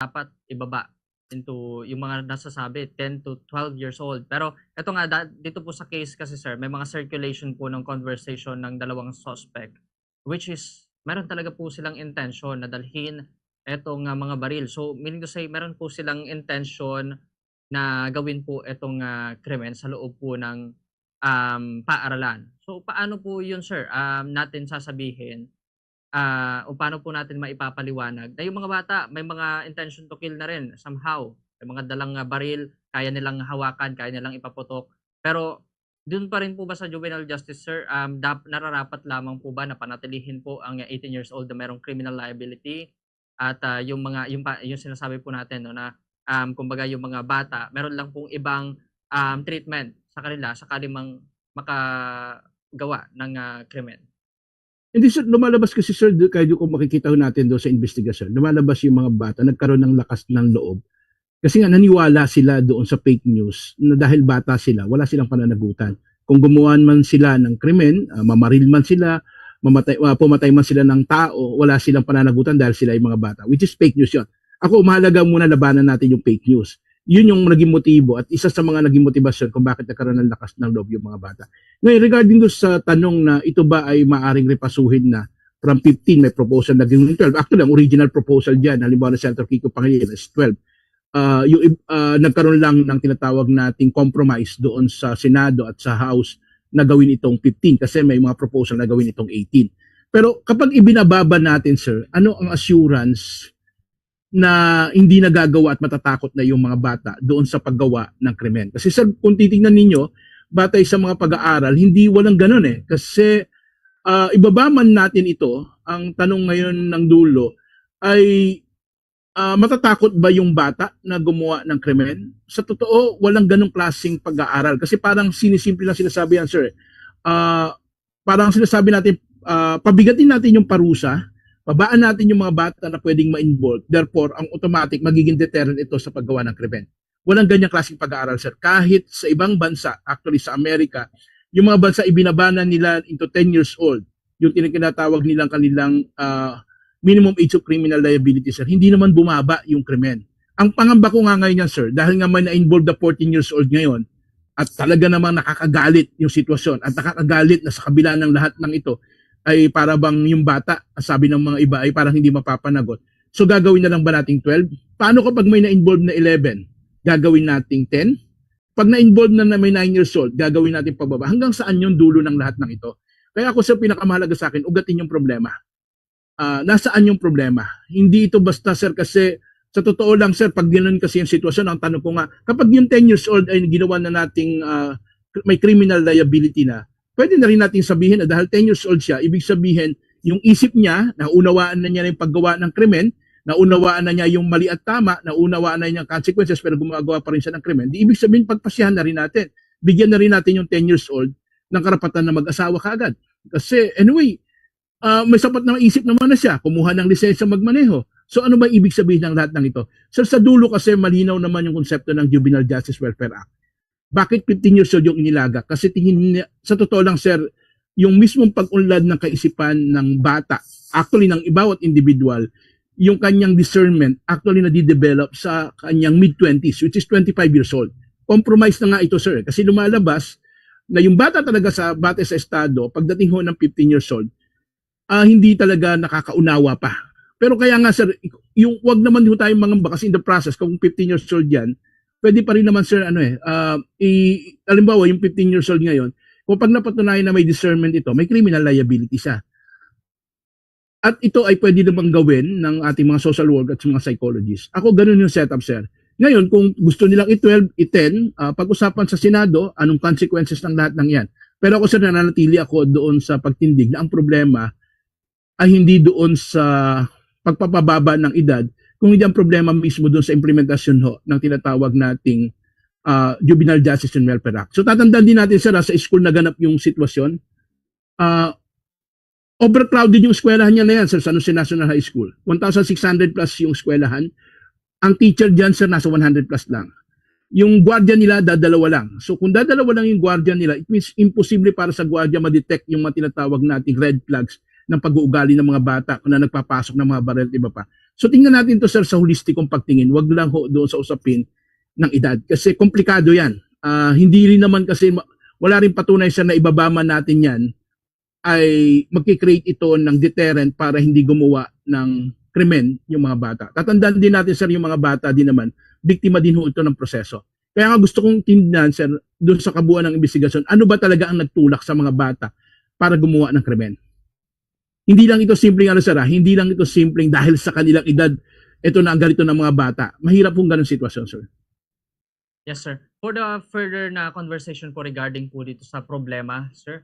dapat ibaba into yung mga nasasabi 10 to 12 years old. Pero eto nga dito po sa case kasi sir, may mga circulation po ng conversation ng dalawang suspect, which is meron talaga po silang intention na dalhin etong mga baril. So meaning to say meron po silang intention na gawin po etong krimen sa loob po ng paaralan. So paano po yun sir, natin sasabihin, o paano po natin maipapaliwanag na yung mga bata may mga intention to kill na rin somehow. May mga dalang baril, kaya nilang hawakan, kaya nilang ipaputok. Pero dun pa rin po ba sa juvenile justice sir, nararapat lamang po ba na panatilihin po ang 18 years old na merong criminal liability at yung mga yung sinasabi po natin 'no na kumbaga yung mga bata meron lang pong ibang treatment sa kanila sakali mang makagawa ng krimen. Hindi sir, lumalabas kasi sir, kahit kung makikita ho natin doon sa investigasyon, lumalabas yung mga bata, nagkaroon ng lakas ng loob. Kasi nga naniwala sila doon sa fake news na dahil bata sila, wala silang pananagutan. Kung gumawa man sila ng krimen, mamaril man sila, pumatay man sila ng tao, wala silang pananagutan dahil sila yung mga bata. Which is fake news yun. Ako, mahalaga muna labanan natin yung fake news. Yun yung naging motibo at isa sa mga naging motibasyon kung bakit nagkaroon ng lakas ng loob yung mga bata. Ngayon, regarding doon sa tanong na ito ba ay maaring repasuhin na from 15 may proposal na gawin 12. Actually, ang original proposal dyan, halimbawa na Senator Kiko Pangilinan is 12. Nagkaroon lang ng tinatawag nating compromise doon sa Senado at sa House na gawin itong 15 kasi may mga proposal na gawin itong 18. Pero kapag ibinababa natin, sir, ano ang assurance na hindi nagagawa at matatakot na yung mga bata doon sa paggawa ng krimen? Kasi sir, kung titingnan ninyo, batay sa mga pag-aaral, hindi walang ganun eh. Kasi ibaba man natin ito, ang tanong ngayon ng dulo ay matatakot ba yung bata na gumawa ng krimen? Sa totoo, walang ganung klaseng pag-aaral. Kasi parang sinisimple lang sinasabi yan, sir. Parang sinasabi natin, pabigatin natin yung parusa, babaan natin yung mga bata na pwedeng ma-involve. Therefore, ang automatic, magiging deterrent ito sa paggawa ng krimen. Walang ganyang klaseng pag-aaral, sir. Kahit sa ibang bansa, actually sa Amerika, yung mga bansa ibinabana nila into 10 years old, yung tinatawag nilang kanilang minimum age of criminal liability, sir, hindi naman bumaba yung krimen. Ang pangamba ko nga ngayon yan, sir, dahil nga may na-involve na 14 years old ngayon, at talaga namang nakakagalit yung sitwasyon, at nakakagalit na sa kabila ng lahat ng ito, ay para bang yung bata, sabi ng mga iba, ay parang hindi mapapanagot. So gagawin na lang ba nating 12? Paano kapag may na-involve na 11? Gagawin nating 10? Pag na-involve na may 9 years old, gagawin natin pababa. Hanggang saan yung dulo ng lahat ng ito? Kaya ako sa pinakamahalaga sa akin, ugatin yung problema. Nasaan yung problema? Hindi ito basta, sir, kasi sa totoo lang, sir, pag ganoon kasi yung sitwasyon, ang tanong ko nga, kapag yung 10 years old ay ginawa na nating may criminal liability na, pwede na rin natin sabihin na dahil 10 years old siya, ibig sabihin, yung isip niya, naunawaan na niya yung paggawa ng krimen, naunawaan na niya yung mali at tama, naunawaan na niya yung consequences, pero gumagawa pa rin siya ng krimen, di ibig sabihin, pagpasyahan na rin natin. Bigyan na rin natin yung 10 years old ng karapatan na mag-asawa kaagad. Kasi, anyway, may sapat na isip naman na siya, kumuha ng lisensya magmaneho. So ano ba ibig sabihin ng lahat ng ito? Sir, sa dulo kasi malinaw naman yung konsepto ng Juvenile Justice Welfare Act. Bakit 15 years old yung inilaga? Kasi tingin niya, sa totoo lang, sir, yung mismong pag-unlad ng kaisipan ng bata, actually ng bawat individual, yung kanyang discernment actually nadidevelop sa kanyang mid-20s, which is 25 years old. Compromise na nga ito, sir, kasi lumalabas na yung bata talaga sa bate sa estado, pagdating ho ng 15 years old, hindi talaga nakakaunawa pa. Pero kaya nga, sir, yung wag naman ho tayong mangamba kasi in the process, kung 15 years old yan, pwede pa rin naman, sir, halimbawa, yung 15 years old ngayon, kung pag napatunayan na may discernment ito, may criminal liability siya. At ito ay pwede namang gawin ng ating mga social work at mga psychologists. Ako, ganun yung setup, sir. Ngayon, kung gusto nilang i-12, i-10, pag-usapan sa Senado, anong consequences ng lahat ng yan. Pero ako, sir, nananatili ako doon sa pagtindig na ang problema ay hindi doon sa pagpapababa ng edad, kung hindi ang problema mismo doon sa implementasyon ho ng tinatawag nating Juvenile Justice and Welfare Act. So tatandaan din natin, sir, sa school na ganap yung sitwasyon, overcrowded yung eskwelahan niya na yan, sir, sa San Jose National High School. 1,600 plus yung eskwelahan. Ang teacher dyan, sir, nasa 100 plus lang. Yung guardian nila, dadalawa lang. So kung dadalawa lang yung guardian nila, it means imposible para sa guardian ma-detect yung mga tinatawag nating red flags ng pag-uugali ng mga bata kung na nagpapasok ng mga baril, iba pa. So tingnan natin to sir sa holistikong pagtingin, wag lang ho doon sa usapin ng edad kasi komplikado yan. Hindi rin naman kasi wala rin patunay sir na ibabama natin yan ay magkikreate ito ng deterrent para hindi gumawa ng krimen yung mga bata. Tatandaan din natin sir yung mga bata din naman, biktima din ho ito ng proseso. Kaya nga gusto kong tingnan sir doon sa kabuuan ng investigasyon, ano ba talaga ang nagtulak sa mga bata para gumawa ng krimen? Hindi lang ito simpleng hindi lang ito simpleng dahil sa kanilang edad, ito na ang ganito ng mga bata. Mahirap pong ganun sitwasyon, sir. Yes, sir. For the further na conversation po regarding po dito sa problema, sir,